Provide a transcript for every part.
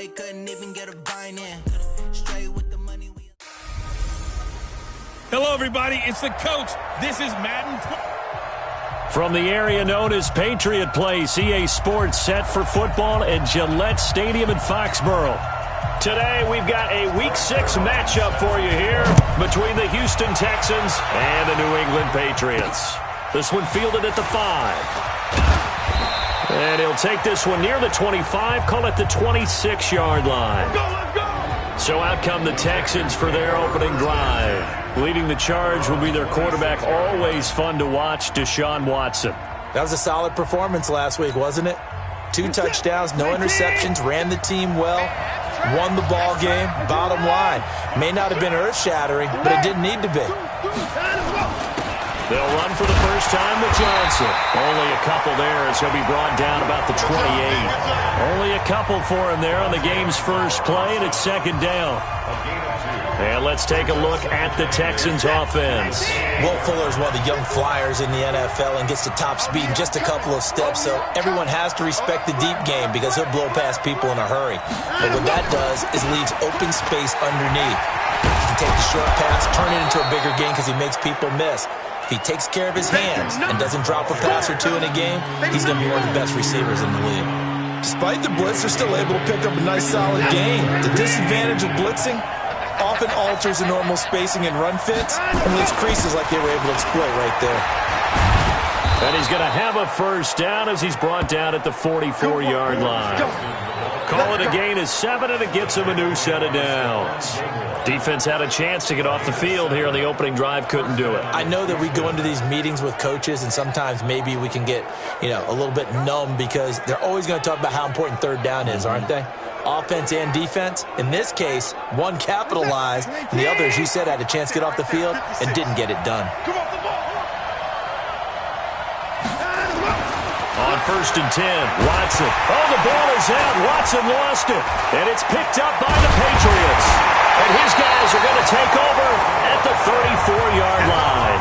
they couldn't even get a vine in. Straight with the money we... Hello, everybody. It's the coach. This is Madden. From the area known as Patriot Place, EA Sports set for football at Gillette Stadium in Foxborough. Today, we've got a Week 6 matchup for you here between the Houston Texans and the New England Patriots. This one fielded at the 5. And he'll take this one near the 25, call it the 26-yard line. Let's go! So out come the Texans for their opening drive. Leading the charge will be their quarterback, always fun to watch, Deshaun Watson. That was a solid performance last week, wasn't it? 2 touchdowns, no interceptions, ran the team well, won the ball game. Bottom line, may not have been earth-shattering, but it didn't need to be. They'll run for the first time with Johnson. Only a couple there as he'll be brought down about the 28. Only a couple for him there on the game's first play, and it's second down. And let's take a look at the Texans offense. Will Fuller is one of the young flyers in the NFL and gets to top speed in just a couple of steps, so everyone has to respect the deep game because he'll blow past people in a hurry. But what that does is leaves open space underneath. He can take the short pass, turn it into a bigger game because he makes people miss. If he takes care of his hands and doesn't drop a pass or two in a game, he's going to be one of the best receivers in the league. Despite the blitz, they're still able to pick up a nice, solid game. The disadvantage of blitzing often alters the normal spacing and run fits and leaves creases like they were able to exploit right there. And he's going to have a first down as he's brought down at the 44-yard line. Call it a gain of 7, and it gets him a new set of downs. Defense had a chance to get off the field here on the opening drive, couldn't do it. I know that we go into these meetings with coaches, and sometimes maybe we can get, a little bit numb because they're always going to talk about how important third down is, aren't they? Offense and defense. In this case, one capitalized, and the other, as you said, had a chance to get off the field and didn't get it done. On 1st and 10, Watson. Oh, the ball is out. Watson lost it. And it's picked up by the Patriots. And his guys are going to take over at the 34-yard line.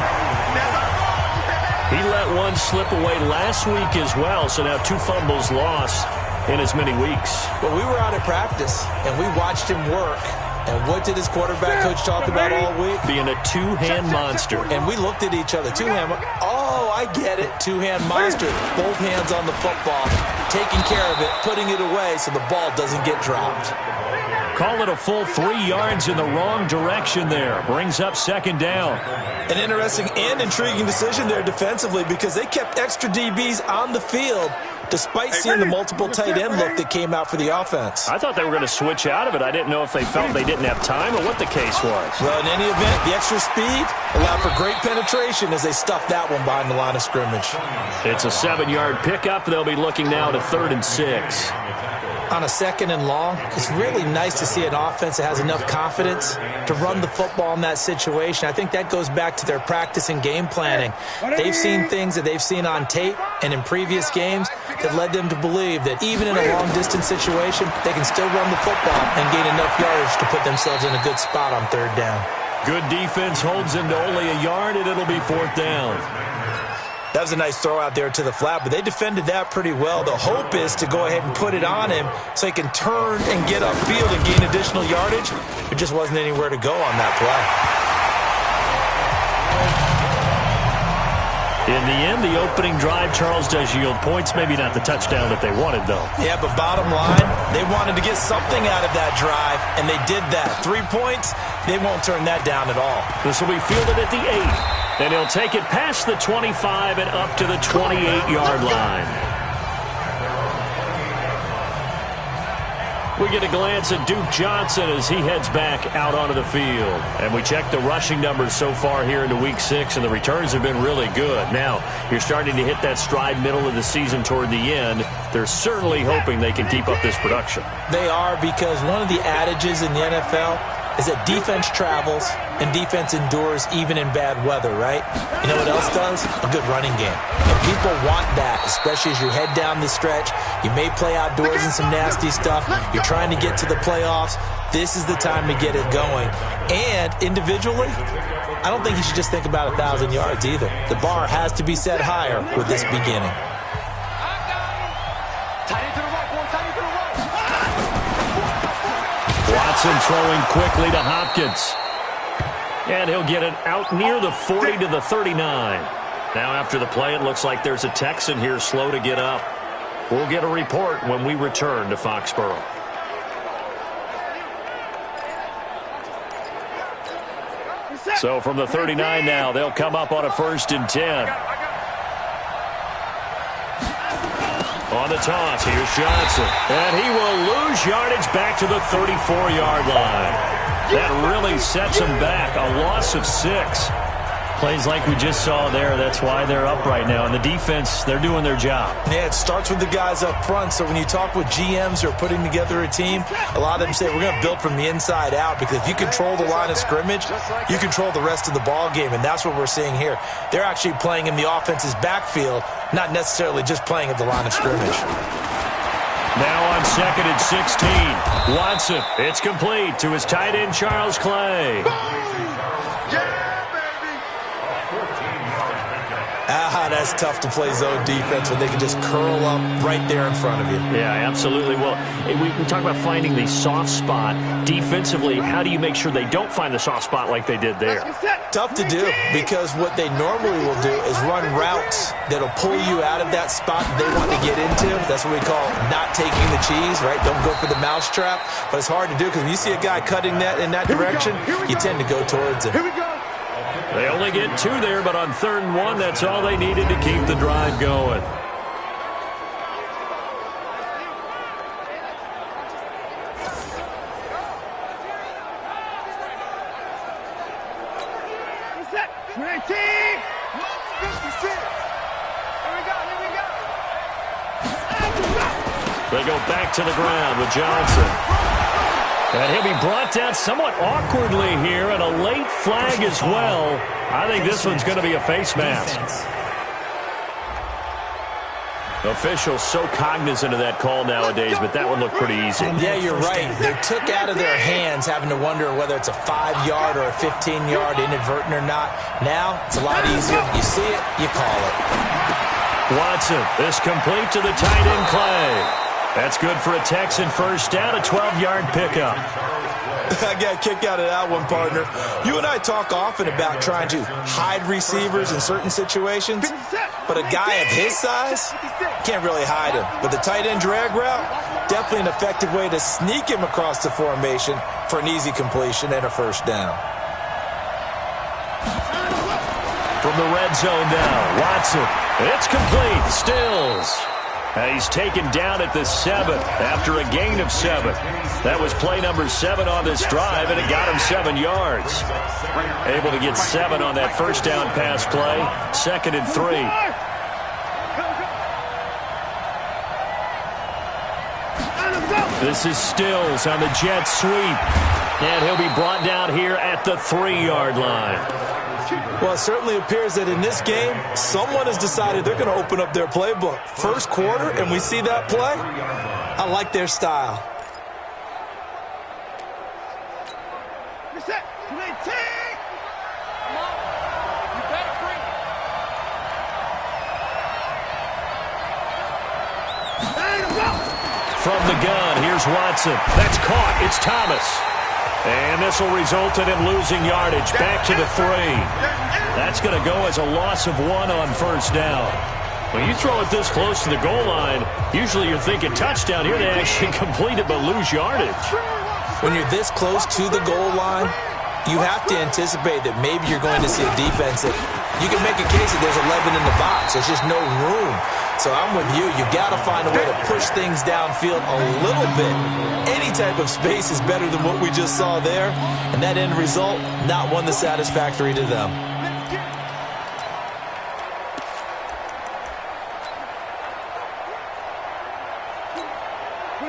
He let one slip away last week as well, so now 2 fumbles lost in as many weeks. Well, we were out at practice, and we watched him work. And what did his quarterback coach talk about all week? Being a 2-hand monster. And we looked at each other. 2-hand. Oh, I get it. 2-hand monster. Both hands on the football, taking care of it, putting it away so the ball doesn't get dropped. Call it a full 3 yards in the wrong direction there. Brings up second down. An interesting and intriguing decision there defensively because they kept extra DBs on the field despite seeing the multiple tight end look that came out for the offense. I thought they were going to switch out of it. I didn't know if they felt they didn't have time or what the case was. Well, in any event, the extra speed allowed for great penetration as they stuffed that one behind the line of scrimmage. It's a 7-yard pickup. They'll be looking now to 3rd and 6. On a 2nd and long, it's really nice to see an offense that has enough confidence to run the football in that situation. I think that goes back to their practice and game planning. They've seen things that they've seen on tape and in previous games that led them to believe that even in a long-distance situation, they can still run the football and gain enough yardage to put themselves in a good spot on 3rd down. Good defense holds him to only a yard, and it'll be 4th down. That was a nice throw out there to the flat, but they defended that pretty well. The hope is to go ahead and put it on him so he can turn and get upfield and gain additional yardage. There just wasn't anywhere to go on that play. In the end, the opening drive, Charles, does yield points. Maybe not the touchdown that they wanted, though. Yeah, but bottom line, they wanted to get something out of that drive, and they did that. 3 points, they won't turn that down at all. This will be fielded at the 8. And he'll take it past the 25 and up to the 28-yard line. We get a glance at Duke Johnson as he heads back out onto the field. And we check the rushing numbers so far here into Week 6, and the returns have been really good. Now, you're starting to hit that stride middle of the season toward the end. They're certainly hoping they can keep up this production. They are, because one of the adages in the NFL is that defense travels and defense endures even in bad weather, right? You know what else does? A good running game. And people want that, especially as you head down the stretch. You may play outdoors in some nasty stuff. You're trying to get to the playoffs. This is the time to get it going. And individually, I don't think you should just think about 1,000 yards either. The bar has to be set higher with this beginning. Watson throwing quickly to Hopkins. And he'll get it out near the 40 to the 39. Now after the play, it looks like there's a Texan here slow to get up. We'll get a report when we return to Foxborough. So from the 39 now, they'll come up on a 1st and 10. On the toss, here's Johnson. And he will lose yardage back to the 34-yard line. That really sets them back. A loss of 6. Plays like we just saw there. That's why they're up right now. And the defense, they're doing their job. Yeah, it starts with the guys up front. So when you talk with GMs who are putting together a team, a lot of them say we're going to build from the inside out, because if you control the line of scrimmage, you control the rest of the ball game, and that's what we're seeing here. They're actually playing in the offense's backfield, not necessarily just playing at the line of scrimmage. Now on 2nd and 16, Watson. It's complete to his tight end, Charles Clay. That's tough to play zone defense when they can just curl up right there in front of you. Yeah, absolutely. Well, we talk about finding the soft spot. Defensively, how do you make sure they don't find the soft spot like they did there? Tough to do, because what they normally will do is run routes that'll pull you out of that spot that they want to get into. That's what we call not taking the cheese, right? Don't go for the mousetrap. But it's hard to do, because when you see a guy cutting that in that direction, you tend to go towards him. They only get 2 there, but on 3rd and 1, that's all they needed to keep the drive going. They go back to the ground with Johnson. And he'll be brought down somewhat awkwardly here, and a late flag as well. I think this one's going to be a face mask. Officials so cognizant of that call nowadays, but that one looked pretty easy. Yeah, you're right. They took out of their hands having to wonder whether it's a 5-yard or a 15-yard inadvertent or not. Now, it's a lot easier. You see it, you call it. Watson is complete to the tight end, Clay. That's good for a Texan first down, a 12-yard pickup. I got a kick out of that one, partner. You and I talk often about trying to hide receivers in certain situations, but a guy of his size can't really hide him. But the tight end drag route, definitely an effective way to sneak him across the formation for an easy completion and a first down. From the red zone now, Watson. It's complete. Stills. He's taken down at the 7 after a gain of 7. That was play number 7 on this drive, and it got him 7 yards. Able to get 7 on that first down pass play. 2nd and 3. This is Stills on the jet sweep. And he'll be brought down here at the 3-yard line. Well, it certainly appears that in this game, someone has decided they're going to open up their playbook. First quarter, and we see that play. I like their style. From the gun, here's Watson. That's caught. It's Thomas. And this will result in him losing yardage back to the 3. That's going to go as a loss of 1 on first down. When you throw it this close to the goal line, usually you're thinking touchdown. Here they actually complete it but lose yardage. When you're this close to the goal line, you have to anticipate that maybe you're going to see a defense that you can make a case that there's 11 in the box. There's just no room. So I'm with you. You've got to find a way to push things downfield a little bit. Any type of space is better than what we just saw there. And that end result, not one that's satisfactory to them.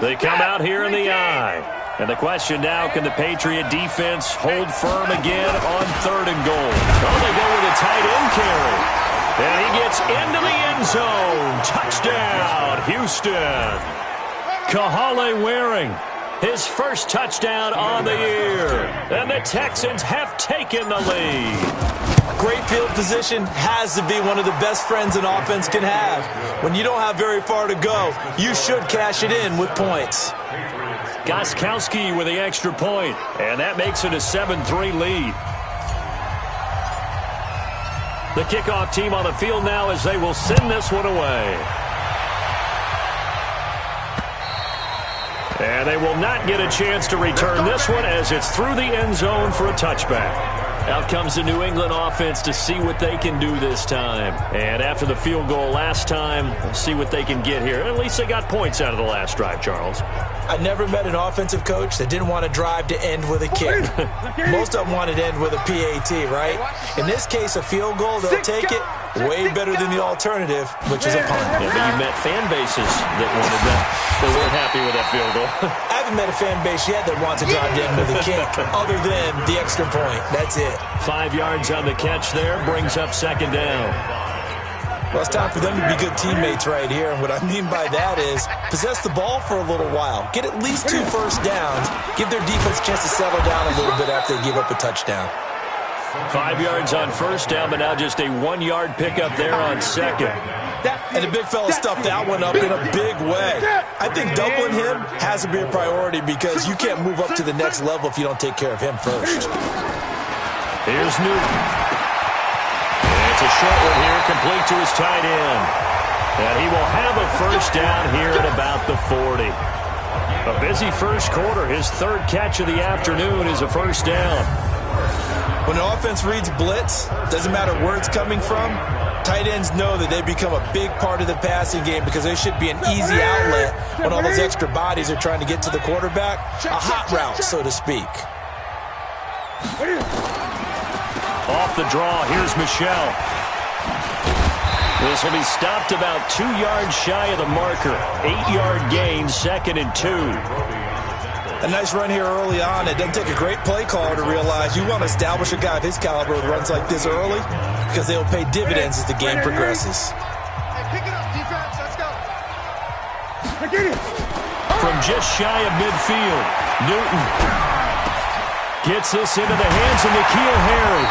They come out here in the eye. And the question now, can the Patriot defense hold firm again on 3rd and goal? Oh, they go with a tight end carry. And he gets into the end zone. Touchdown, Houston. Kahale Waring, his first touchdown on the year. And the Texans have taken the lead. Great field position has to be one of the best friends an offense can have. When you don't have very far to go, you should cash it in with points. Gostkowski with the extra point, and that makes it a 7-3 lead. The kickoff team on the field now as they will send this one away. And they will not get a chance to return this one as it's through the end zone for a touchback. Out comes the New England offense to see what they can do this time. And after the field goal last time, we'll see what they can get here. At least they got points out of the last drive, Charles. I never met an offensive coach that didn't want to drive to end with a kick. Most of them wanted to end with a PAT, right? In this case, a field goal, they'll take it. Way better than the alternative, which is a punt. Yeah, but you met fan bases that wanted that. They weren't happy with that field goal. I haven't met a fan base yet that wants to drive to end with a kick, other than the extra point. That's it. 5 yards on the catch there, brings up second down. Well, it's time for them to be good teammates right here. And what I mean by that is possess the ball for a little while. Get at least 2 first downs. Give their defense a chance to settle down a little bit after they give up a touchdown. 5 yards on first down, but now just a 1-yard pickup there on second. And the big fella stuffed that one up in a big way. I think doubling him has to be a priority because you can't move up to the next level if you don't take care of him first. Here's Newton. It's a short one here, complete to his tight end. And he will have a first down here at about the 40. A busy first quarter. His third catch of the afternoon is a first down. When the offense reads blitz, doesn't matter where it's coming from, tight ends know that they become a big part of the passing game because they should be an easy outlet when all those extra bodies are trying to get to the quarterback. A hot route, so to speak. Off the draw, here's Michel. This will be stopped about 2 yards shy of the marker. 8-yard gain, 2nd and 2. A nice run here early on. It doesn't take a great play caller to realize you want to establish a guy of his caliber with runs like this early because they'll pay dividends as the game progresses. Hey, pick it up, defense. Let's go. From just shy of midfield, Newton gets this into the hands of N'Keal Harry.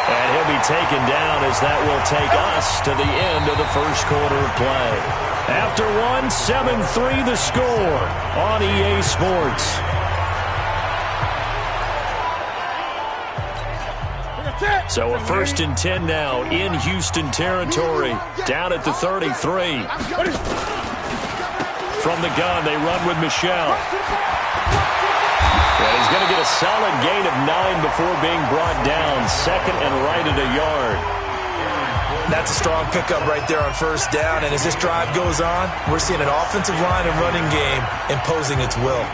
And he'll be taken down as that will take us to the end of the first quarter of play. After 7-3 the score on EA Sports. So a 1st and 10 now in Houston territory, down at the 33. From the gun, they run with Michel. And he's going to get a solid gain of 9 before being brought down. 2nd and right at a yard. That's a strong pickup right there on first down. And as this drive goes on, we're seeing an offensive line and running game imposing its will.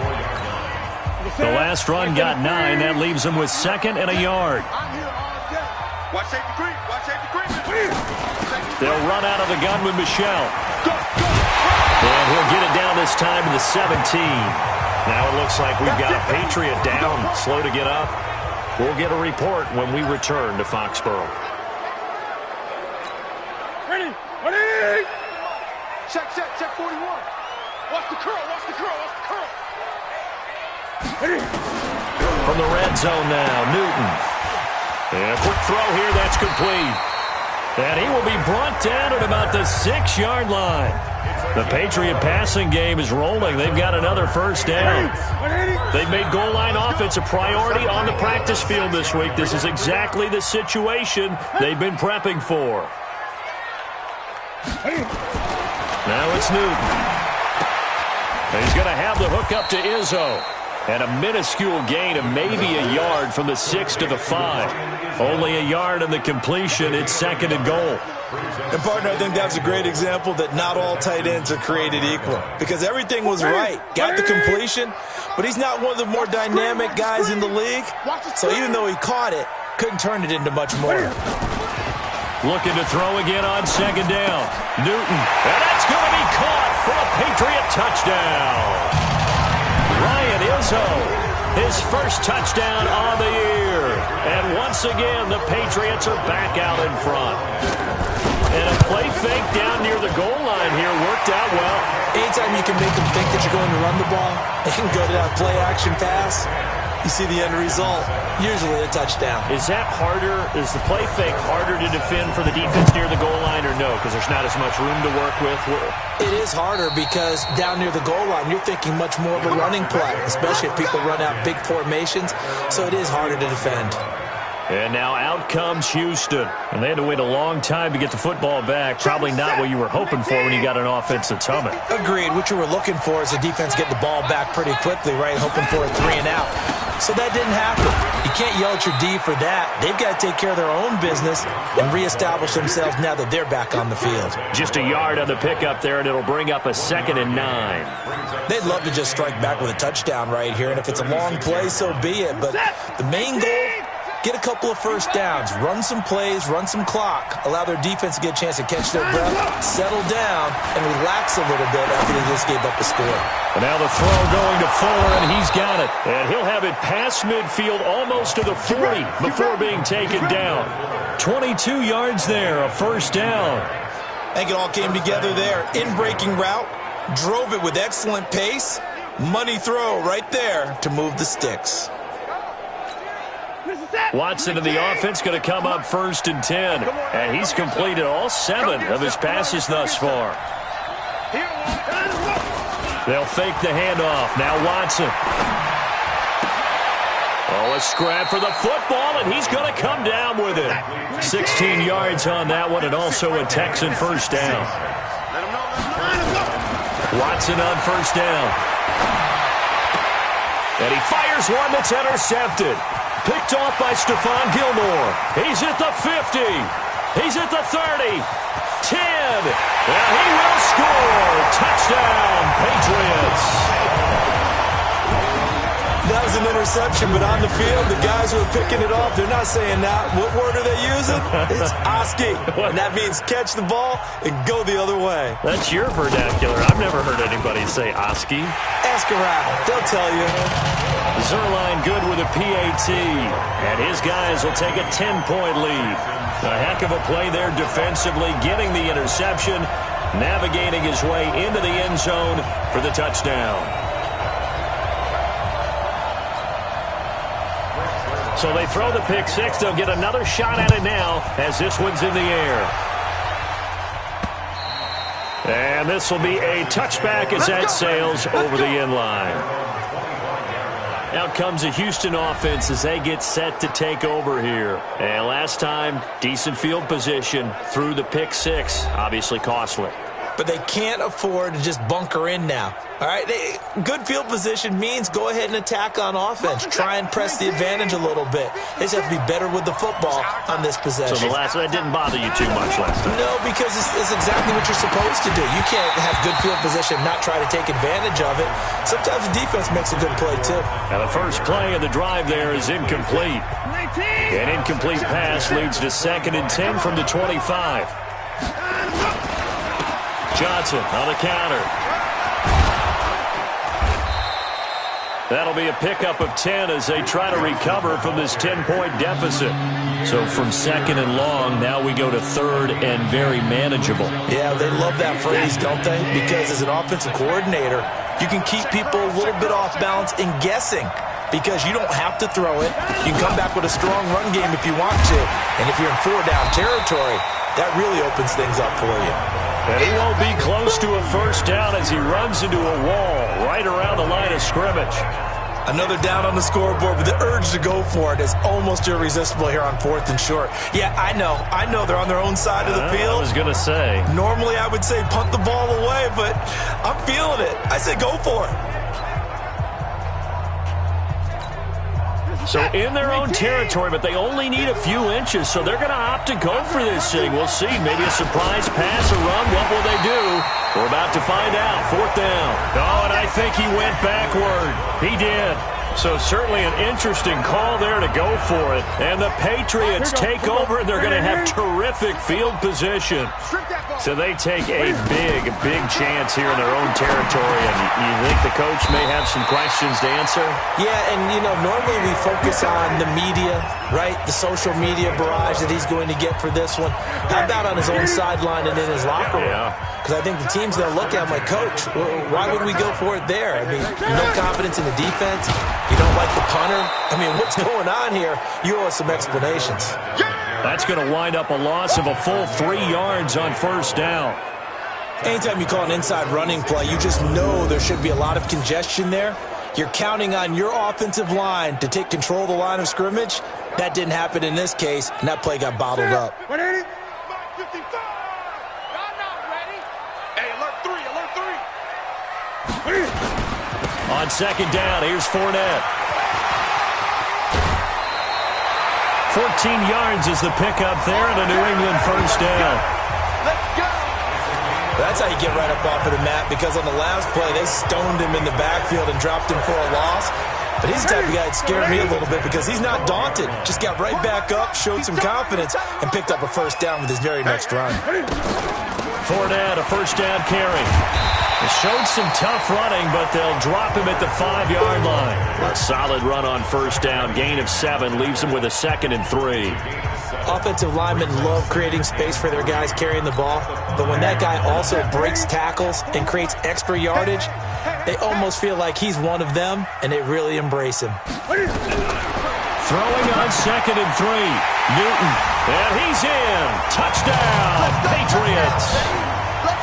The last run got 9. That leaves him with 2nd and a yard. Watch safety creep. Watch safety creep. They'll run out of the gun with Michel. And he'll get it down this time to the 17. Now it looks like we've got a Patriot down, slow to get up. We'll get a report when we return to Foxborough. Ready. Check 41. Watch the curl. From the red zone now, Newton. And a quick throw here, that's complete. And he will be brought down at about the 6-yard line. The Patriot passing game is rolling. They've got another first down. They've made goal line offense a priority on the practice field this week. This is exactly the situation they've been prepping for. Now it's Newton. And he's going to have the hook up to Izzo. And a minuscule gain of maybe a yard from the 6 to the 5. Only a yard on the completion. It's 2nd and goal. And, partner, I think that's a great example that not all tight ends are created equal. Because everything was right. Got the completion, but he's not one of the more dynamic guys in the league. So even though he caught it, couldn't turn it into much more. Looking to throw again on 2nd down. Newton. And that's going to be caught for a Patriot touchdown. Ryan Izzo, his first touchdown on the year. And once again, the Patriots are back out in front. And a play fake down near the goal line here worked out well. Anytime you can make them think that you're going to run the ball, they can go to that play-action pass. you see the end result, usually a touchdown. Is that harder? Is the play fake harder to defend for the defense near the goal line or no? Because there's not as much room to work with? It is harder because down near the goal line, you're thinking much more of a running play, especially if people run out big formations. So it is harder to defend. And now out comes Houston. And they had to wait a long time to get the football back. Probably not what you were hoping for when you got an offense that's humming. Agreed. What you were looking for is the defense get the ball back pretty quickly, right? Hoping for a 3 and out. So that didn't happen. You can't yell at your D for that. They've got to take care of their own business and reestablish themselves now that they're back on the field. Just a yard on the pickup there, and it'll bring up a 2nd and 9. They'd love to just strike back with a touchdown right here, and if it's a long play, so be it. But the main goal, get a couple of first downs, run some plays, run some clock, allow their defense to get a chance to catch their breath, settle down, and relax a little bit after they just gave up a score. And now the throw going to Fuller, and he's got it. And he'll have it past midfield almost to the 40 before being taken down. 22 yards there, a first down. I think it all came together there. In-breaking route, drove it with excellent pace. Money throw right there to move the sticks. Watson in the offense going to come up 1st and 10. And he's completed all 7 of his passes thus far. They'll fake the handoff. Now Watson. Oh, a scrap for the football, and he's going to come down with it. 16 yards on that one, and also a Texan first down. Watson on first down. And he fires one that's intercepted. Picked off by Stephon Gilmore. He's at the 50. He's at the 30. 10. And he will score. Touchdown, Patriots. That was an interception, but on the field, the guys who are picking it off, they're not saying that. What word are they using? It's Oski. And that means catch the ball and go the other way. That's your vernacular. I've never heard anybody say Oski. Ask around. They'll tell you. Zerline good with a PAT. And his guys will take a 10-point lead. A heck of a play there defensively, getting the interception, navigating his way into the end zone for the touchdown. So they throw the pick six. They'll get another shot at it now as this one's in the air. And this will be a touchback as that sails over the end line. Out comes the Houston offense as they get set to take over here. And last time, decent field position through the pick six. Obviously costly. But they can't afford to just bunker in now. All right, good field position means go ahead and attack on offense. Try and press the advantage a little bit. They just have to be better with the football on this possession. So that didn't bother you too much last time? No, because it's exactly what you're supposed to do. You can't have good field position and not try to take advantage of it. Sometimes the defense makes a good play, too. Now the first play of the drive there is incomplete. An incomplete pass leads to 2nd and 10 from the 25. Johnson on the counter. That'll be a pickup of 10 as they try to recover from this 10-point deficit. So from 2nd and long, now we go to 3rd and very manageable. Yeah, they love that phrase, don't they? Because as an offensive coordinator, you can keep people a little bit off balance and guessing. Because you don't have to throw it. You can come back with a strong run game if you want to. And if you're in 4-down territory, that really opens things up for you. And he won't be close to a first down as he runs into a wall right around the line of scrimmage. Another down on the scoreboard, but the urge to go for it is almost irresistible here on 4th and short. Yeah, I know they're on their own side of the field. I was going to say. Normally I would say punt the ball away, but I'm feeling it. I say go for it. So in their own territory, but they only need a few inches, so they're going to opt to go for this thing. We'll see. Maybe a surprise pass or run. What will they do? We're about to find out. 4th down. Oh, and I think he went backward. He did. So certainly an interesting call there to go for it. And the Patriots take over, and they're going to have terrific field position. So they take a big chance here in their own territory. And you think the coach may have some questions to answer? Yeah, and, normally we focus on the media, right? The social media barrage that he's going to get for this one. How about on his own sideline and in his locker room? Yeah. Because Because I think the team's going to look at my coach. Why would we go for it there? I mean, no confidence in the defense. You don't like the punter. I mean, what's going on here? You owe us some explanations. That's going to wind up a loss of a full 3 yards on first down. Anytime you call an inside running play, you just know there should be a lot of congestion there. You're counting on your offensive line to take control of the line of scrimmage. That didn't happen in this case, and that play got bottled up. 180. 55. I'm not ready. Hey, alert 3, alert 3. On second down, here's Fournette. 14 yards is the pickup there, and a New England first down. Let's go. That's how you get right up off of the mat, because on the last play, they stoned him in the backfield and dropped him for a loss. But he's the type of guy that scared me a little bit because he's not daunted. Just got right back up, showed some confidence, and picked up a first down with his very next run. Fournette, a first down carry. It showed some tough running, but they'll drop him at the 5-yard line. A solid run on first down. Gain of 7 leaves him with a 2nd and 3. Offensive linemen love creating space for their guys carrying the ball, but when that guy also breaks tackles and creates extra yardage, they almost feel like he's one of them, and they really embrace him. Throwing on 2nd and 3. Newton, and he's in. Touchdown, Patriots.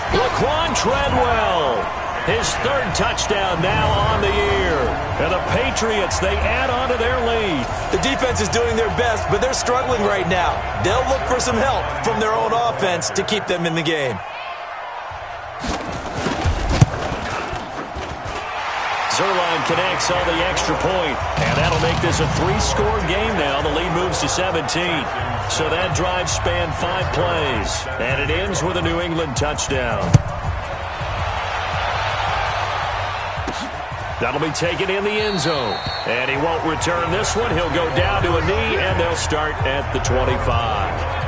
Laquan Treadwell, his 3rd touchdown now on the year. And the Patriots, they add on to their lead. The defense is doing their best, but they're struggling right now. They'll look for some help from their own offense to keep them in the game. Zerline connects on the extra point, and that'll make this a 3-score game now. The lead moves to 17. So that drive spanned 5 plays, and it ends with a New England touchdown. That'll be taken in the end zone, and he won't return this one. He'll go down to a knee, and they'll start at the 25.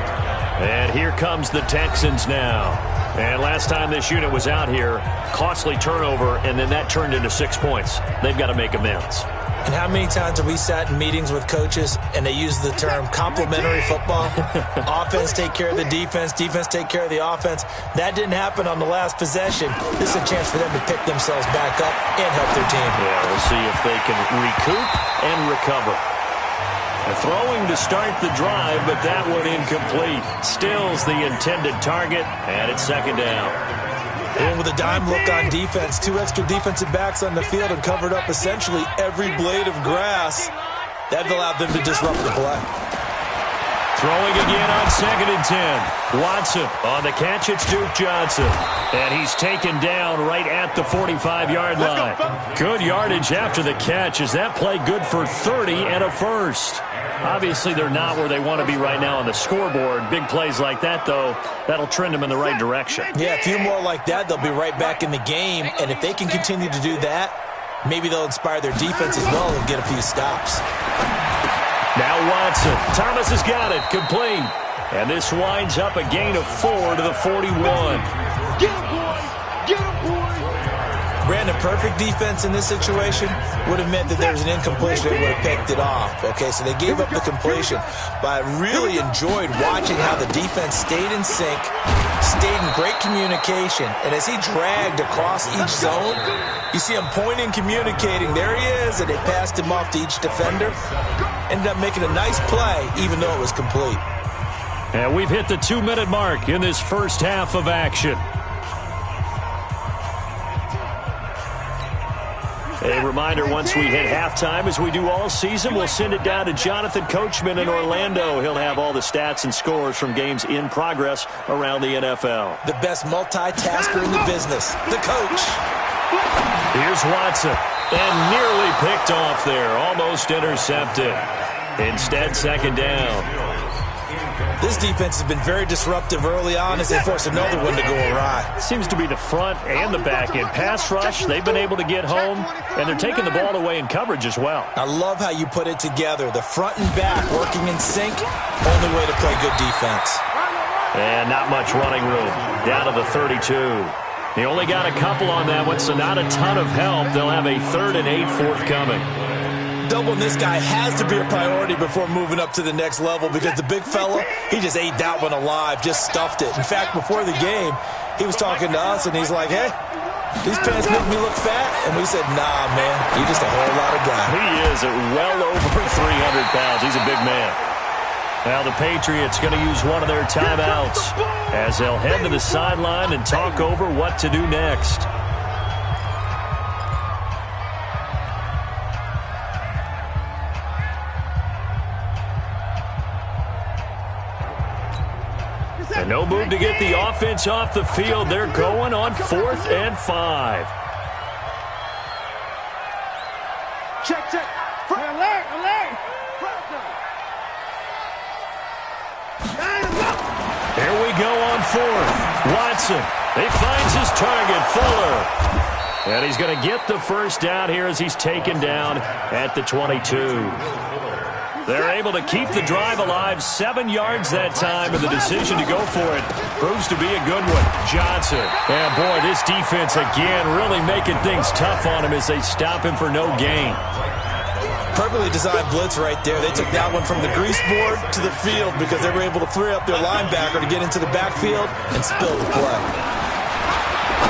And here comes the Texans now. And last time this unit was out here, costly turnover, and then that turned into 6 points. They've got to make amends. And how many times have we sat in meetings with coaches and they use the term complementary football? Offense take care of the defense, defense take care of the offense. That didn't happen on the last possession. This is a chance for them to pick themselves back up and help their team. Yeah, we'll see if they can recoup and recover. A throwing to start the drive, but that one incomplete. Stills the intended target, and it's 2nd down. And with a dime look on defense, 2 extra defensive backs on the field and covered up essentially every blade of grass. That allowed them to disrupt the play. Throwing again on 2nd and 10. Watson on the catch. It's Duke Johnson. And he's taken down right at the 45-yard line. Good yardage after the catch. Is that play good for 30 and a first? Obviously, they're not where they want to be right now on the scoreboard. Big plays like that, though, that'll trend them in the right direction. Yeah, a few more like that, they'll be right back in the game. And if they can continue to do that, maybe they'll inspire their defense as well and get a few stops. Now Watson. Thomas has got it. Complete. And this winds up a gain of 4 to the 41. Get him, boy. Get him, boy. Brandon, perfect defense in this situation would have meant that there was an incompletion. They would have picked it off. Okay, so they gave up the completion. But I really enjoyed watching how the defense stayed in sync, stayed in great communication. And as he dragged across each zone, you see him pointing, communicating. There he is, and they passed him off to each defender. Ended up making a nice play, even though it was complete. And we've hit the 2-minute mark in this first half of action. A reminder, once we hit halftime, as we do all season, we'll send it down to Jonathan Coachman in Orlando. He'll have all the stats and scores from games in progress around the NFL. The best multitasker in the business, the coach. Here's Watson, and nearly picked off there, almost intercepted. Instead, 2nd down. This defense has been very disruptive early on as they force another one to go awry. Seems to be the front and the back end. Pass rush, they've been able to get home, and they're taking the ball away in coverage as well. I love how you put it together. The front and back working in sync, only way to play good defense. And not much running room. Down to the 32. He only got a couple on that one, so not a ton of help. They'll have a 3rd and 8 forthcoming. Doubling this guy has to be a priority before moving up to the next level because the big fella, he just ate that one alive, just stuffed it. In fact, before the game, he was talking to us, and he's like, hey, these pants make me look fat. And we said, nah, man, you're just a whole lot of guy. He is at well over 300 pounds. He's a big man. Now the Patriots going to use one of their timeouts as they'll head to the sideline and talk over what to do next. And no move to get the offense off the field. They're going on 4th and 5. Check. Alert. Here we go on 4th. Watson. He finds his target, Fuller. And he's going to get the first down here as he's taken down at the 22. They're able to keep the drive alive, 7 yards that time, and the decision to go for it proves to be a good one. Johnson. And boy, this defense again really making things tough on him as they stop him for no gain. Perfectly designed blitz right there. They took that one from the grease board to the field because they were able to free up their linebacker to get into the backfield and spill the play.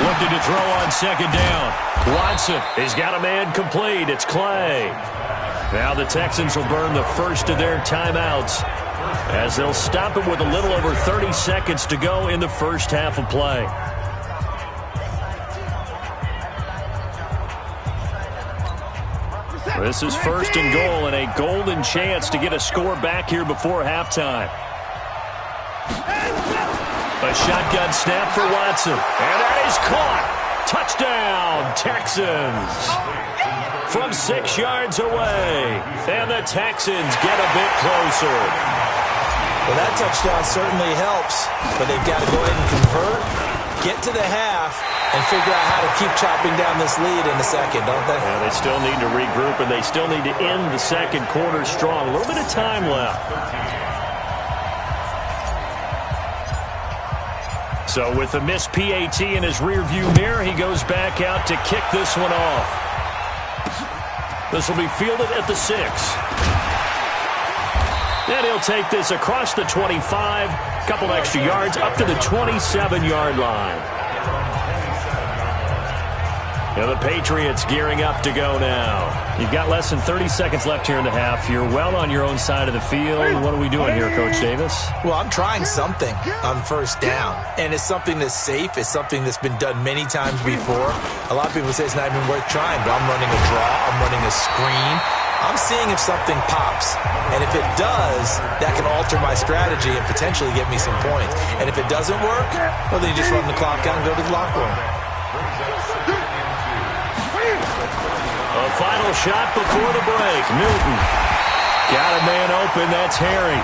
Looking to throw on 2nd down. Watson, he's got a man complete. It's Clay. Now the Texans will burn the first of their timeouts as they'll stop it with a little over 30 seconds to go in the first half of play. This is 1st and goal and a golden chance to get a score back here before halftime. A shotgun snap for Watson. And that is caught. Touchdown, Texans. From 6 yards away. And the Texans get a bit closer. Well, that touchdown certainly helps, but they've got to go ahead and convert, get to the half, and figure out how to keep chopping down this lead in the second, don't they? Yeah, they still need to regroup, and they still need to end the second quarter strong. A little bit of time left. So with a missed PAT in his rearview mirror, he goes back out to kick this one off. This will be fielded at the 6. And he'll take this across the 25, a couple extra yards, up to the 27-yard line. Now the Patriots gearing up to go now. You've got less than 30 seconds left here in the half. You're well on your own side of the field. What are we doing here, Coach Davis? Well, I'm trying something on 1st down. And it's something that's safe. It's something that's been done many times before. A lot of people say it's not even worth trying, but I'm running a draw. I'm running a screen. I'm seeing if something pops. And if it does, that can alter my strategy and potentially get me some points. And if it doesn't work, well, then you just run the clock out and go to the locker room. A final shot before the break. Newton. Got a man open. That's Harry.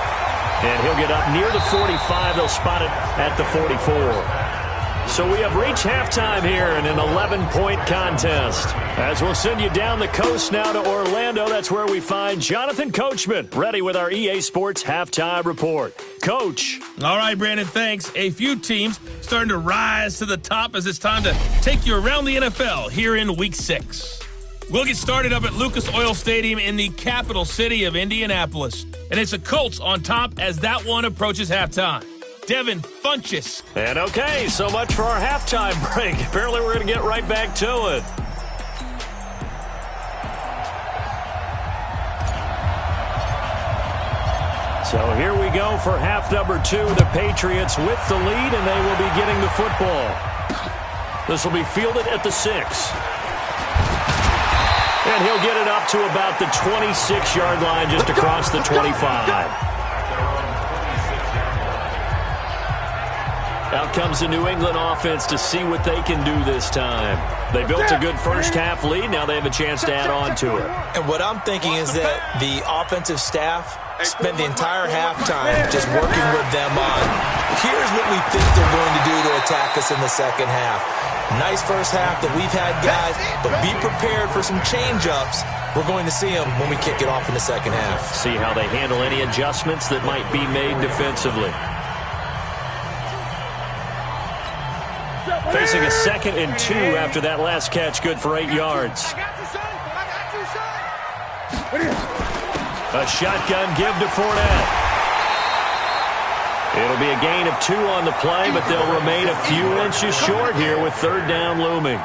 And he'll get up near the 45. They'll spot it at the 44. So we have reached halftime here in an 11-point contest. As we'll send you down the coast now to Orlando, that's where we find Jonathan Coachman, ready with our EA Sports Halftime Report. Coach. All right, Brandon, thanks. A few teams starting to rise to the top as it's time to take you around the NFL here in Week 6. We'll get started up at Lucas Oil Stadium in the capital city of Indianapolis. And it's the Colts on top as that one approaches halftime. Devin Funchess. And okay, so much for our halftime break. Apparently we're going to get right back to it. So here we go for half number 2. The Patriots with the lead, and they will be getting the football. This will be fielded at the 6. And he'll get it up to about the 26-yard line, just across the 25. Out comes the New England offense to see what they can do this time. They built a good first half lead. Now they have a chance to add on to it. And what I'm thinking is that the offensive staff spent the entire halftime just working with them on, here's what we think they're going to do to attack us in the second half. Nice first half that we've had, guys, but be prepared for some change-ups. We're going to see them when we kick it off in the second half. See how they handle any adjustments that might be made defensively. Facing a 2nd and 2 after that last catch, good for 8 yards. A shotgun give to Fournette. It'll It'll be a gain of 2 on the play, but they'll remain a few inches short here with third down looming.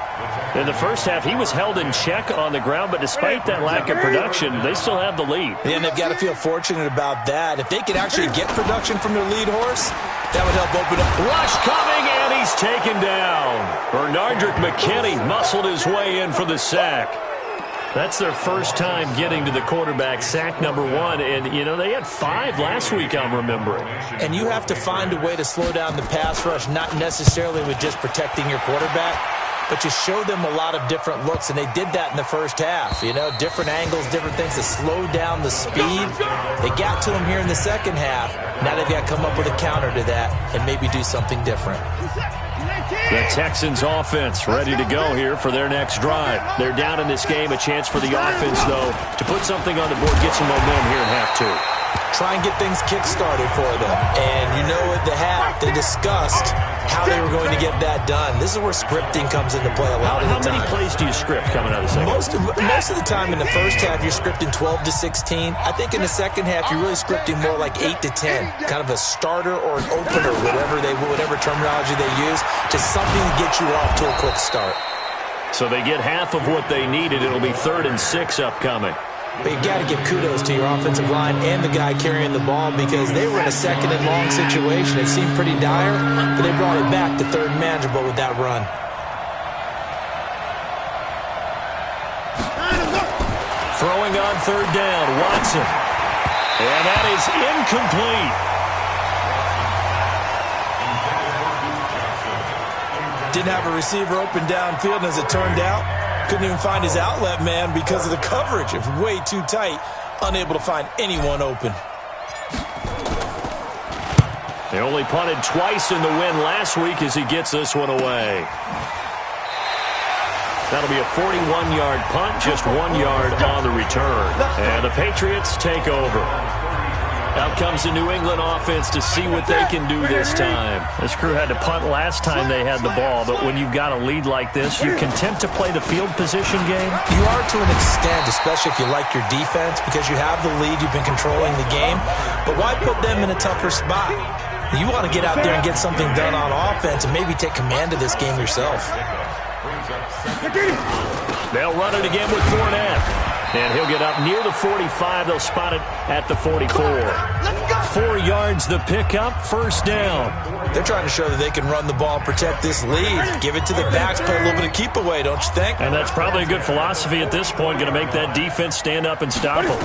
In the first half, he was held in check on the ground, but despite that lack of production, they still have the lead. Yeah, and they've got to feel fortunate about that. If they could actually get production from their lead horse, that would help open up. Rush coming, and he's taken down. Bernardrick McKinney muscled his way in for the sack. That's their first time getting to the quarterback, sack number 1. And, you know, they had 5 last week, I'm remembering. And you have to find a way to slow down the pass rush, not necessarily with just protecting your quarterback, but you show them a lot of different looks, and they did that in the first half. You know, different angles, different things to slow down the speed. They got to him here in the second half. Now they've got to come up with a counter to that and maybe do something different. The Texans offense ready to go here for their next drive. They're down in this game. A chance for the offense, though, to put something on the board, get some momentum here in half 2. Try and get things kick-started for them. And you know at the half, they discussed how they were going to get that done. This is where scripting comes into play a lot of the time. How many plays do you script coming out of the second? Most of the time in the first half, you're scripting 12 to 16. I think in the second half, you're really scripting more like 8 to 10. Kind of a starter or an opener, whatever terminology they use. Just something to get you off to a quick start. So they get half of what they needed. It'll be 3rd and 6 upcoming. But you got to give kudos to your offensive line and the guy carrying the ball, because they were in a 2nd and long situation. It seemed pretty dire, but they brought it back to 3rd and manageable with that run. Throwing on 3rd down, Watson. And that is incomplete. Didn't have a receiver open downfield, and as it turned out, couldn't even find his outlet man because of the coverage. It was way too tight, unable to find anyone open. They only punted twice in the win last week as he gets this one away. That'll be a 41-yard punt, just 1 yard on the return. And the Patriots take over. Out comes the New England offense to see what they can do this time. This crew had to punt last time they had the ball, but when you've got a lead like this, you're content to play the field position game? You are to an extent, especially if you like your defense, because you have the lead, you've been controlling the game. But why put them in a tougher spot? You want to get out there and get something done on offense and maybe take command of this game yourself. They'll run it again with Fournette. And he'll get up near the 45. They'll spot it at the 44. 4 yards the pickup, 1st down. They're trying to show that they can run the ball and protect this lead. Give it to the backs, play a little bit of keep away, don't you think? And that's probably a good philosophy at this point, going to make that defense stand up and stop them.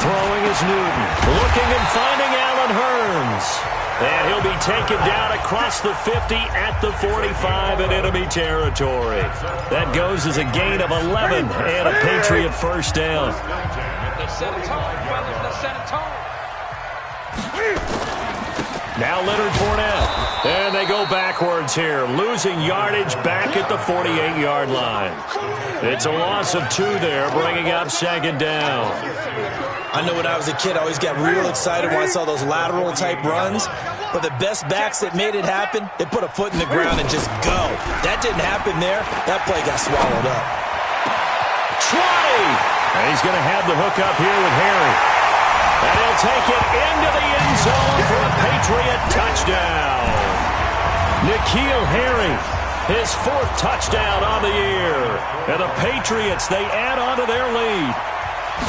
Throwing is Newton. Looking and finding Allen Hurns. And he'll be taken down across the 50 at the 45 in enemy territory. That goes as a gain of 11 and a Patriot 1st down. Now Leonard Fournette. And they go backwards here, losing yardage back at the 48-yard line. It's a loss of 2 there, bringing up 2nd down. I know when I was a kid, I always got real excited when I saw those lateral-type runs. But the best backs that made it happen, they put a foot in the ground and just go. That didn't happen there. That play got swallowed up. 20! And he's going to have the hook up here with Harry. And he'll take it into the end zone for a Patriot touchdown. N'Keal Harry, his 4th touchdown on the year. And the Patriots, they add on to their lead.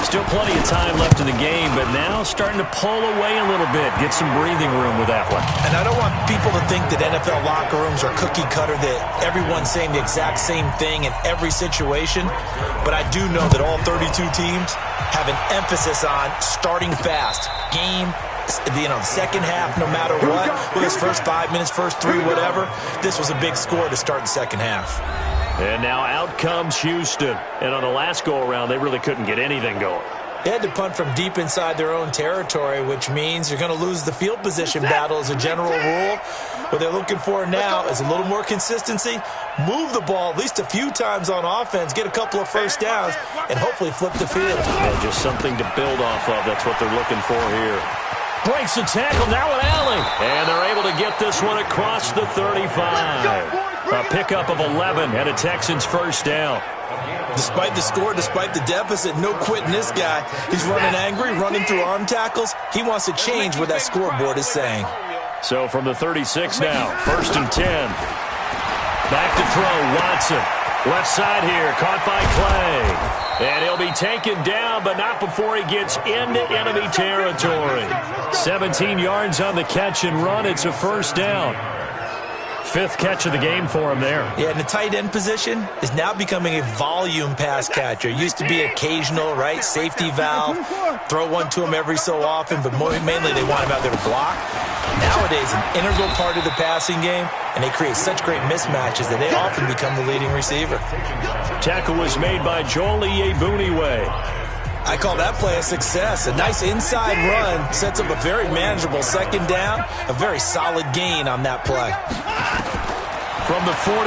Still plenty of time left in the game, but now starting to pull away a little bit, get some breathing room with that one. And I don't want people to think that NFL locker rooms are cookie cutter, that everyone's saying the exact same thing in every situation. But I do know that all 32 teams have an emphasis on starting fast. Game, the second half, no matter what, whether it's first 5 minutes, first 3, whatever, this was a big score to start the second half. And now out comes Houston. And on the last go-around, they really couldn't get anything going. They had to punt from deep inside their own territory, which means you're going to lose the field position battle as a general rule. What they're looking for now is a little more consistency, move the ball at least a few times on offense, get a couple of 1st downs, and hopefully flip the field. Yeah, just something to build off of. That's what they're looking for here. Breaks the tackle now with Allen. And they're able to get this one across the 35. A pickup of 11 and a Texans 1st down. Despite the score, despite the deficit, no quitting this guy. He's running angry, running through arm tackles. He wants to change what that scoreboard is saying. So from the 36 now, 1st and 10. Back to throw, Watson. Left side here, caught by Clay. And he'll be taken down, but not before he gets into enemy territory. 17 yards on the catch and run. It's a 1st down. 5th catch of the game for him there. Yeah, and the tight end position is now becoming a volume pass catcher. It used to be occasional, right? Safety valve. Throw one to him every so often, but mainly they want him out there to block. Nowadays, an integral part of the passing game, and they create such great mismatches that they often become the leading receiver. Tackle was made by Joel Iyiegbuniwe. I call that play a success. A nice inside run sets up a very manageable 2nd down, a very solid gain on that play. From the 41,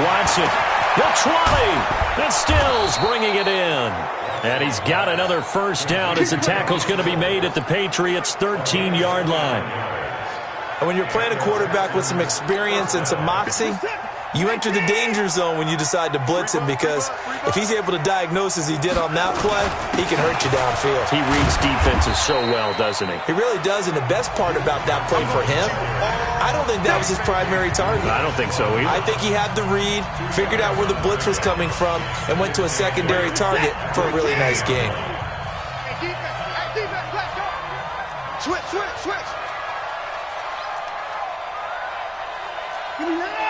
Watson, the 20, and Stills bringing it in. And he's got another 1st down as the tackle's going to be made at the Patriots' 13-yard line. And when you're playing a quarterback with some experience and some moxie, you enter the danger zone when you decide to blitz him, because if he's able to diagnose as he did on that play, he can hurt you downfield. He reads defenses so well, doesn't he? He really does, and the best part about that play for him, I don't think that was his primary target. I don't think so either. I think he had the read, figured out where the blitz was coming from, and went to a secondary target for a really nice game. Hey, defense, let's go. Switch. Give me that.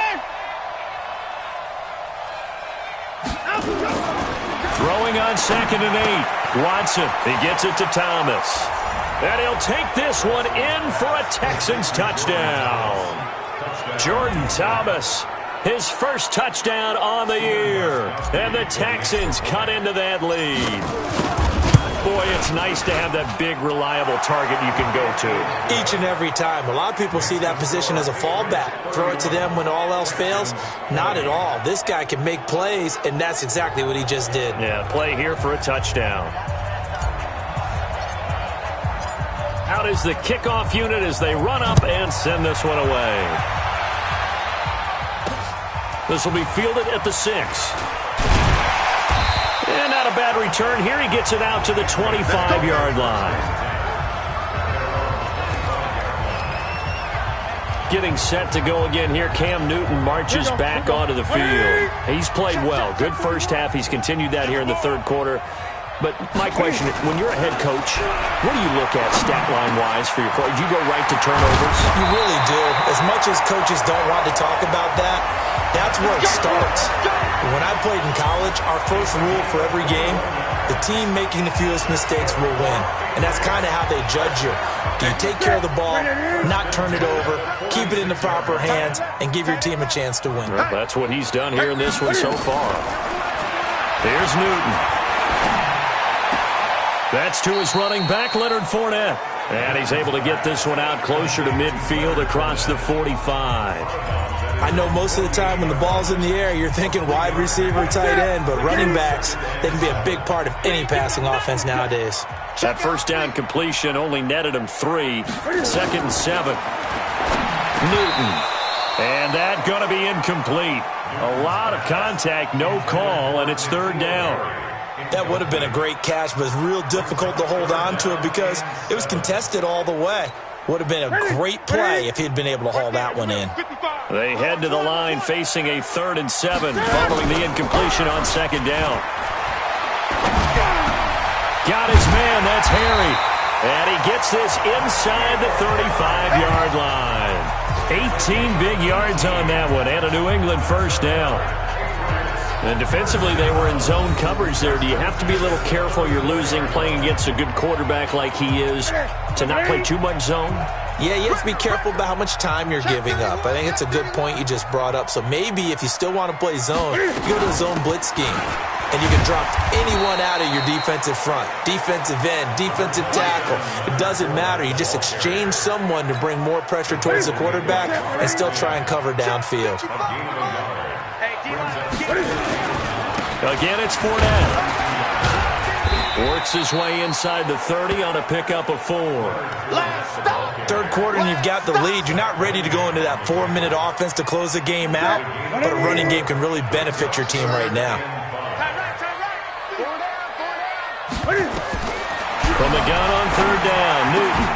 Throwing on 2nd and 8. Watson, he gets it to Thomas. And he'll take this one in for a Texans touchdown. Jordan Thomas, his 1st touchdown on the year. And the Texans cut into that lead. Boy, it's nice to have that big, reliable target you can go to. Each and every time. A lot of people see that position as a fallback. Throw it to them when all else fails. Not at all. This guy can make plays, and that's exactly what he just did. Yeah, play here for a touchdown. Out is the kickoff unit as they run up and send this one away. This will be fielded at the 6. And not a bad return here. He gets it out to the 25-yard line. Getting set to go again here. Cam Newton marches back onto the field. He's played well. Good 1st half. He's continued that here in the 3rd quarter. But my question, when you're a head coach, what do you look at stat line-wise for your play? Do you go right to turnovers? You really do. As much as coaches don't want to talk about that, that's where it starts. When I played in college, our first rule for every game, the team making the fewest mistakes will win. And that's kind of how they judge you. Do you take care of the ball, not turn it over, keep it in the proper hands, and give your team a chance to win? Well, that's what he's done here in this one so far. Here's Newton. That's to his running back, Leonard Fournette. And he's able to get this one out closer to midfield across the 45. I know most of the time when the ball's in the air, you're thinking wide receiver, tight end, but running backs, they can be a big part of any passing offense nowadays. That 1st down completion only netted him 3. 2nd and 7. Newton. And that going to be incomplete. A lot of contact, no call, and it's 3rd down. That would have been a great catch, but it's real difficult to hold on to it because it was contested all the way. Would have been a great play if he'd been able to haul that one in. They head to the line facing a 3rd and 7 following the incompletion on 2nd down. Got his man, that's Harry. And he gets this inside the 35-yard line. 18 big yards on that one and a New England 1st down. And defensively, they were in zone coverage there. Do you have to be a little careful? You're losing, playing against a good quarterback like he is, to not play too much zone? Yeah, you have to be careful about how much time you're giving up. I think it's a good point you just brought up. So maybe if you still want to play zone, you go to a zone blitz scheme. And you can drop anyone out of your defensive front. Defensive end, defensive tackle. It doesn't matter. You just exchange someone to bring more pressure towards the quarterback and still try and cover downfield. Again, it's Fournette. Works his way inside the 30 on a pickup of 4. 3rd quarter and you've got the lead. You're not ready to go into that 4-minute offense to close the game out, but a running game can really benefit your team right now. From the gun on third down, Newton.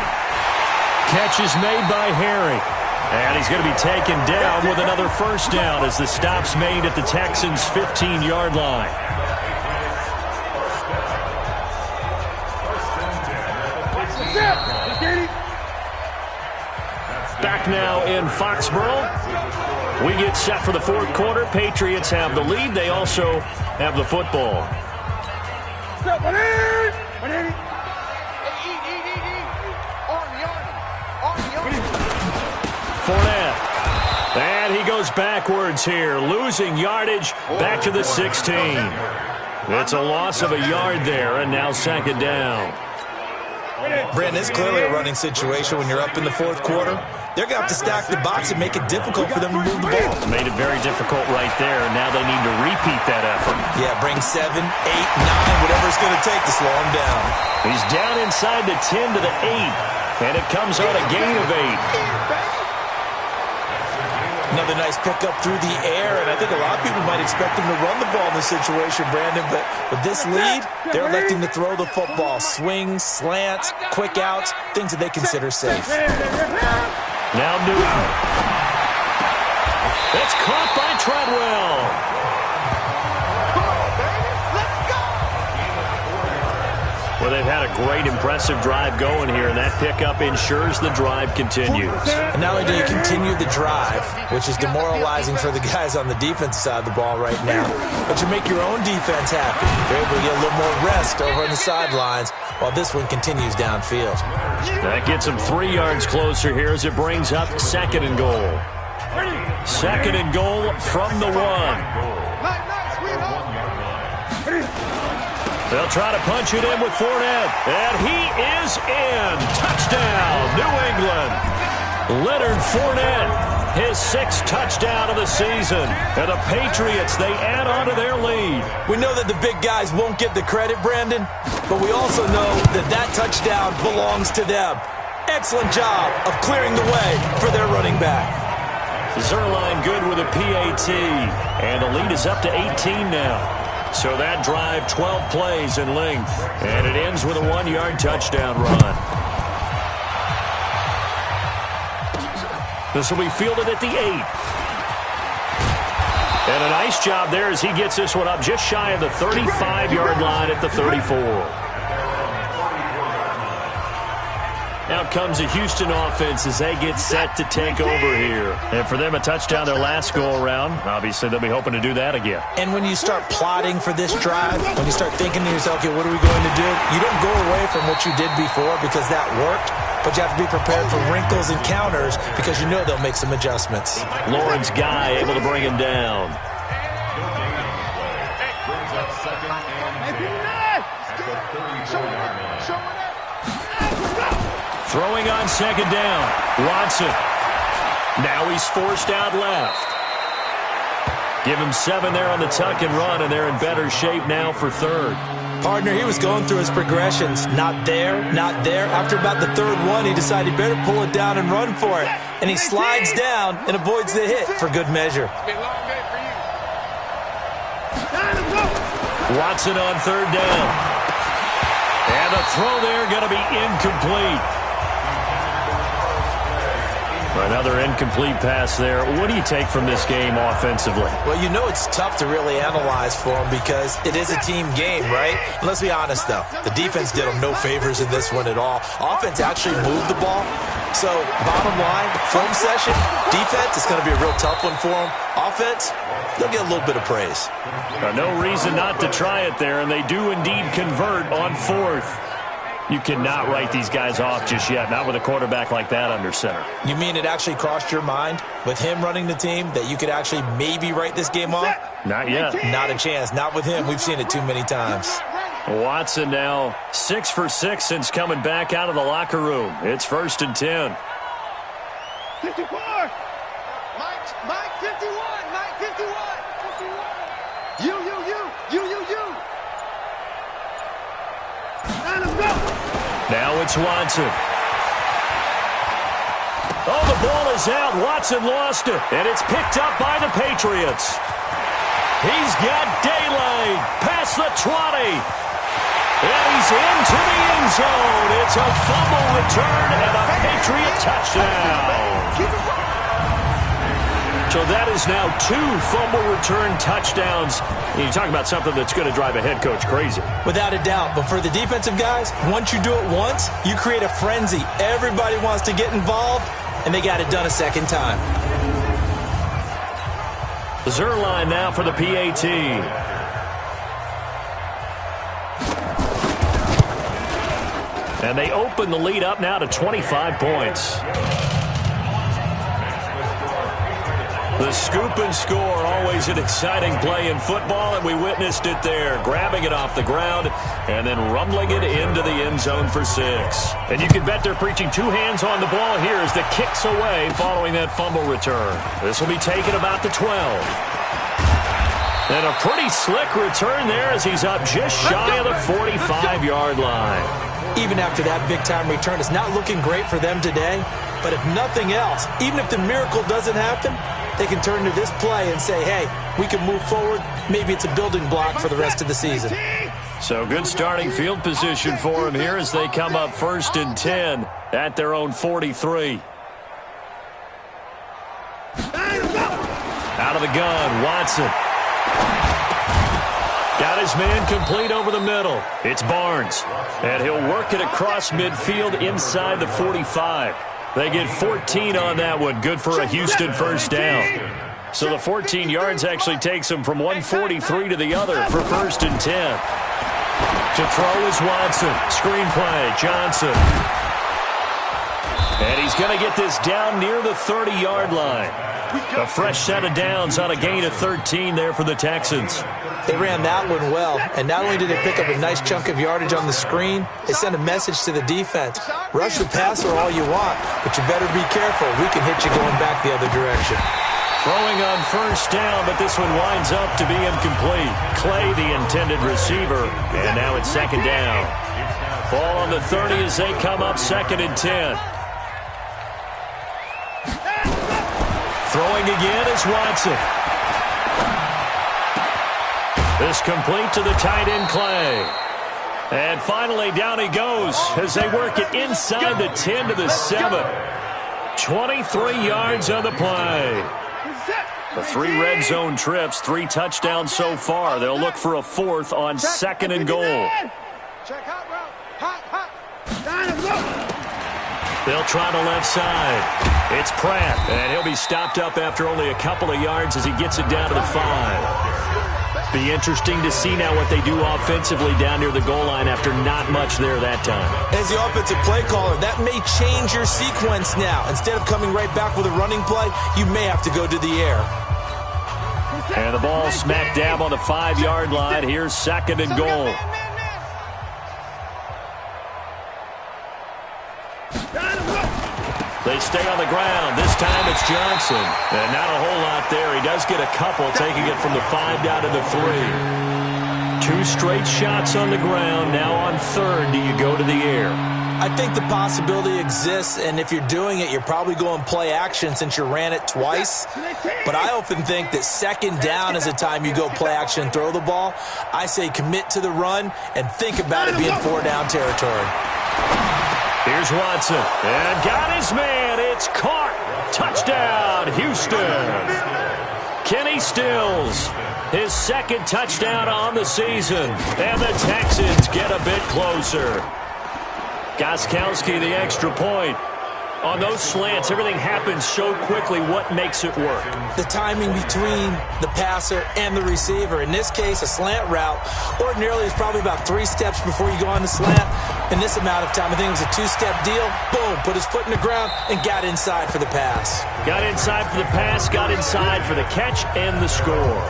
Catch is made by Harry. And he's going to be taken down with another first down as the stop's made at the Texans' 15-yard line. Back now in Foxborough. We get set for the fourth quarter. Patriots have the lead. They also have the football. Fournette. And he goes backwards here, losing yardage back to the 16. It's a loss of a yard there, and now second down. Brandon, it's clearly a running situation when you're up in the fourth quarter. They're going to have to stack the box and make it difficult for them to move the ball. Made it very difficult right there, and now they need to repeat that effort. Yeah, bring 7, 8, 9, whatever it's going to take to slow him down. He's down inside the 10 to the 8, and it comes on a gain of 8. Another nice pickup through the air, and I think a lot of people might expect him to run the ball in this situation, Brandon, but with this lead, they're electing to throw the football. Swings, slants, quick outs, things that they consider safe. Now Newton. It's caught by Treadwell. Well, they've had a great, impressive drive going here, and that pickup ensures the drive continues. And not only do you continue the drive, which is demoralizing for the guys on the defensive side of the ball right now, but you make your own defense happy. They're able to get a little more rest over on the sidelines while this one continues downfield. That gets them 3 yards closer here as it brings up second and goal. Second and goal from the 1. They'll try to punch it in with Fournette. And he is in. Touchdown, New England. Leonard Fournette, his 6th touchdown of the season. And the Patriots, they add on to their lead. We know that the big guys won't get the credit, Brandon, but we also know that that touchdown belongs to them. Excellent job of clearing the way for their running back. Zerline good with a PAT. And the lead is up to 18 now. So that drive, 12 plays in length. And it ends with a 1-yard touchdown run. This will be fielded at the 8. And a nice job there as he gets this one up just shy of the 35-yard line at the 34. Out comes the Houston offense as they get set to take over here. And for them, a touchdown their last go-around. Obviously, they'll be hoping to do that again. And when you start plotting for this drive, when you start thinking to yourself, okay, what are we going to do? You don't go away from what you did before because that worked, but you have to be prepared for wrinkles and counters because you know they'll make some adjustments. Lawrence Guy able to bring him down. Throwing on second down. Watson. Now he's forced out left. Give him 7 there on the tuck and run, and they're in better shape now for third. Partner, he was going through his progressions. Not there, not there. After about the third one, he decided he better pull it down and run for it. And he slides down and avoids the hit for good measure. Watson on third down. And the throw there going to be incomplete. Another incomplete pass there. What do you take from this game offensively? Well, you know it's tough to really analyze for them because it is a team game, right? And let's be honest, though. The defense did them no favors in this one at all. Offense actually moved the ball. So, bottom line, film session, defense, it's going to be a real tough one for them. Offense, they'll get a little bit of praise. No reason not to try it there, and they do indeed convert on 4th. You cannot write these guys off just yet, not with a quarterback like that under center. You mean it actually crossed your mind with him running the team that you could actually maybe write this game off? Not yet. Not a chance. Not with him. We've seen it too many times. Watson now 6 for 6 since coming back out of the locker room. It's 1st and 10. 54. Mike 51. Mike 51. You. Now it's Watson. Oh, the ball is out. Watson lost it, and it's picked up by the Patriots. He's got daylight past the 20. And he's into the end zone. It's a fumble return and a Patriot touchdown. So that is now 2 fumble return touchdowns. You talk about something that's going to drive a head coach crazy. Without a doubt. But for the defensive guys, once you do it once, you create a frenzy. Everybody wants to get involved, and they got it done a second time. Zerline now for the PAT. And they open the lead up now to 25 points. The scoop and score, always an exciting play in football, and we witnessed it there, grabbing it off the ground and then rumbling it into the end zone for 6. And you can bet they're preaching 2 hands on the ball here as the kick's away following that fumble return. This will be taken about the 12. And a pretty slick return there as he's up just shy of the 45-yard line. Even after that big-time return, it's not looking great for them today. But if nothing else, even if the miracle doesn't happen, they can turn to this play and say, hey, we can move forward. Maybe it's a building block for the rest of the season. So good starting field position for them here as they come up 1st and 10 at their own 43. Out of the gun, Watson. Got his man complete over the middle. It's Barnes. And he'll work it across midfield inside the 45. They get 14 on that one. Good for a Houston first down. So the 14 yards actually takes them from 143 to the other for 1st and 10. To throw is Watson. Screenplay, Johnson. And he's going to get this down near the 30-yard line. A fresh set of downs on a gain of 13 there for the Texans. They ran that one well, and not only did they pick up a nice chunk of yardage on the screen, they sent a message to the defense. Rush the passer all you want, but you better be careful. We can hit you going back the other direction. Throwing on 1st down, but this one winds up to be incomplete. Clay, the intended receiver, and now it's 2nd down. Ball on the 30 as they come up 2nd and 10. Throwing again is Watson. This complete to the tight end, Clay. And finally, down he goes as they work it inside the 10 to the 7. 23 yards on the play. The 3 red zone trips, 3 touchdowns so far. They'll look for a 4th on 2nd and goal. They'll try the left side. It's Pratt, and he'll be stopped up after only a couple of yards as he gets it down to the 5. Be interesting to see now what they do offensively down near the goal line after not much there that time. As the offensive play caller, that may change your sequence now. Instead of coming right back with a running play, you may have to go to the air. And the ball smack dab on the 5-yard line. Here's 2nd and goal. They stay on the ground. This time it's Johnson. And not a whole lot there. He does get a couple, taking it from the 5 down to the 3. 2 straight shots on the ground. Now on 3rd, do you go to the air? I think the possibility exists, and if you're doing it, you're probably going play action since you ran it twice. But I often think that 2nd down is the time you go play action and throw the ball. I say commit to the run and think about it being 4-down territory. Here's Watson, and got his man. It's caught. Touchdown, Houston. Kenny Stills, his 2nd touchdown on the season, and the Texans get a bit closer. Gostkowski, the extra point. On those slants, everything happens so quickly. What makes it work? The timing between the passer and the receiver. In this case, a slant route ordinarily is probably about 3 steps before you go on the slant. In this amount of time, I think it was a 2-step deal. Boom, put his foot in the ground and got inside for the pass. Got inside for the pass, got inside for the catch and the score.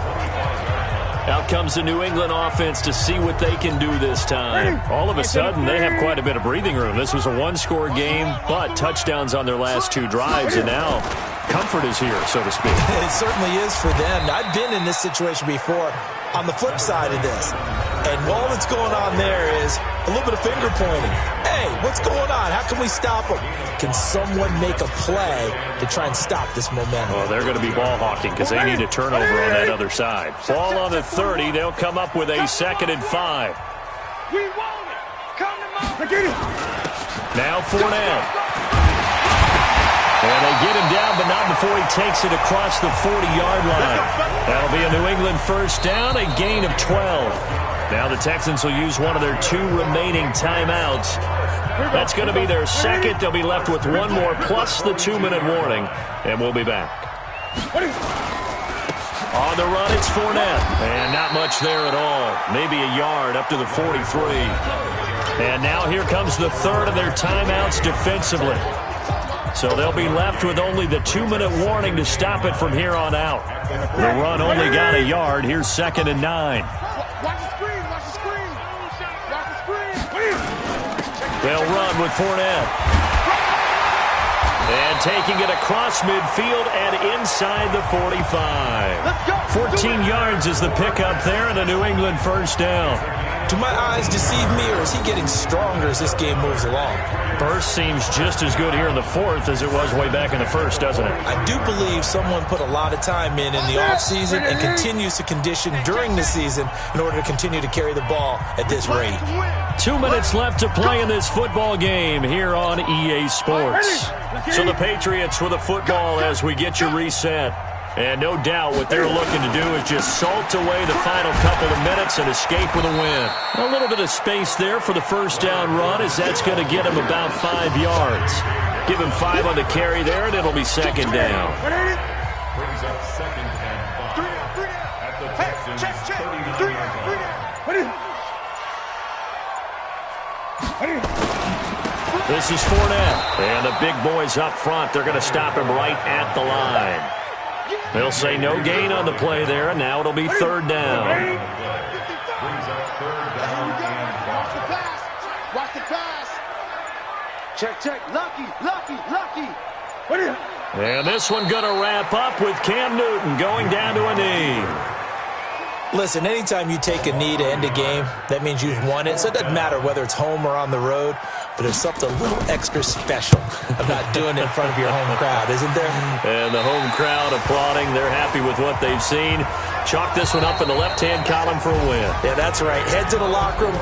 Out comes the New England offense to see what they can do this time. All of a sudden, they have quite a bit of breathing room. This was a 1-score game, but touchdowns on their last 2 drives, and now comfort is here, so to speak. It certainly is for them. I've been in this situation before on the flip side of this. And all that's going on there is a little bit of finger pointing. Hey, what's going on? How can we stop them? Can someone make a play to try and stop this momentum? Well, they're going to be ball hawking because they need a turnover on that other side. Ball on the 30. They'll come up with a 2nd and 5. Now Fournette. And they get him down, but not before he takes it across the 40-yard line. That'll be a New England first down, a gain of 12. Now the Texans will use one of their 2 remaining timeouts. That's going to be their second. They'll be left with one more plus the 2-minute warning, and we'll be back. On the run, it's Fournette. And not much there at all. Maybe a yard up to the 43. And now here comes the third of their timeouts defensively. So they'll be left with only the 2-minute warning to stop it from here on out. The run only got a yard. Here's 2nd and 9. Watch the screen, watch the screen. Watch the screen. They'll run with Fournette. And taking it across midfield and inside the 45. 14 yards is the pickup there and a New England first down. Do my eyes deceive me, or is he getting stronger as this game moves along? Burst seems just as good here in the fourth as it was way back in the first, doesn't it? I do believe someone put a lot of time in the offseason and continues to condition during the season in order to continue to carry the ball at this rate. 2 minutes left to play in this football game here on EA Sports. So the Patriots with a football as we get you reset. And no doubt what they're looking to do is just salt away the final couple of minutes and escape with a win. A little bit of space there for the first down run as that's going to get him about 5 yards. Give him 5 on the carry there, and it'll be second down. Brings up 2nd and 5. At the Texans' 39. This is Fournette. And the big boys up front, they're going to stop him right at the line. They'll say no gain on the play there, and now it'll be 3rd down. Brings up 3rd down and 5. Watch the pass. Check. Lucky. And this one going to wrap up with Cam Newton going down to a knee. Listen, anytime you take a knee to end a game, that means you've won it. So it doesn't matter whether it's home or on the road, but there's something a little extra special about doing it in front of your home crowd, isn't there? And the home crowd applauding. They're happy with what they've seen. Chalk this one up in the left-hand column for a win. Yeah, that's right. Head to the locker room.